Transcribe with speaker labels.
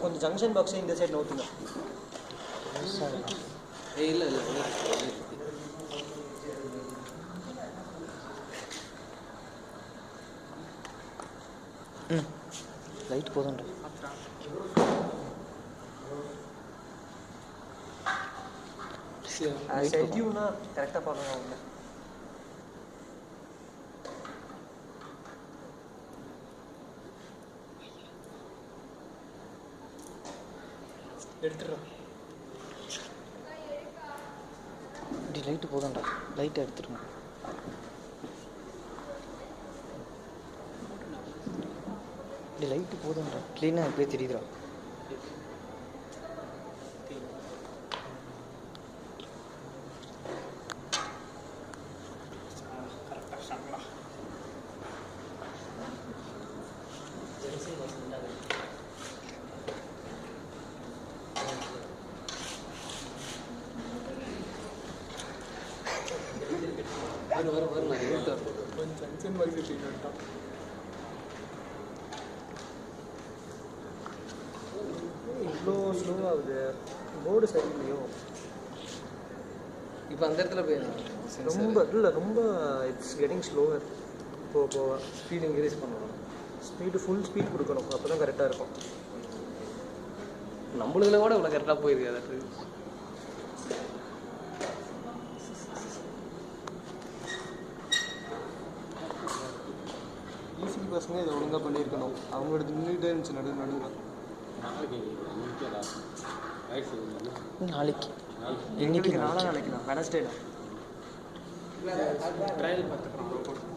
Speaker 1: கொஞ்சம் ஜங்ஷன் பாக்ஸை இந்த சைடு நோட்டுங்க.
Speaker 2: இல்லை
Speaker 3: லைட் போதும்டா.
Speaker 1: செட்யூனா கரெக்டாக பார்க்கணும் அவங்க. எடுத்துடுறோம்.
Speaker 3: இப்படி லைட்டு போதும்டா. லைட்டை எடுத்துருங்க. இப்படி லைட்டு போதும்டா. க்ளீனாக எப்படியே தெரியுதுடா.
Speaker 1: இவ்வளோ ஸ்லோவாகுது. போர்டு சரியில்லையோ?
Speaker 2: இப்போ அந்த இடத்துல போய்
Speaker 1: ரொம்ப இட்ஸ் கெட்டிங் ஸ்லோவர். போக
Speaker 2: ஸ்பீட் இன்க்ரீஸ் பண்ணணும்.
Speaker 1: ஃபுல் ஸ்பீட் கொடுக்கணும். அப்போ தான் கரெக்டாக இருக்கும்.
Speaker 2: நம்மளுதில் கூட இவ்வளோ கரெக்டாக போயிருக்கு. அது
Speaker 1: ஈஸி பசங்க இதை ஒழுங்காக பண்ணியிருக்கணும். அவங்களோட நின்றுட்டே இருந்துச்சு நடுவில்.
Speaker 3: நாளைக்கு
Speaker 1: இன்னைக்கு நாளைக்கு தான் வெனஸ்டே தான்
Speaker 2: ட்ரையல் பார்த்துக்கலாம்.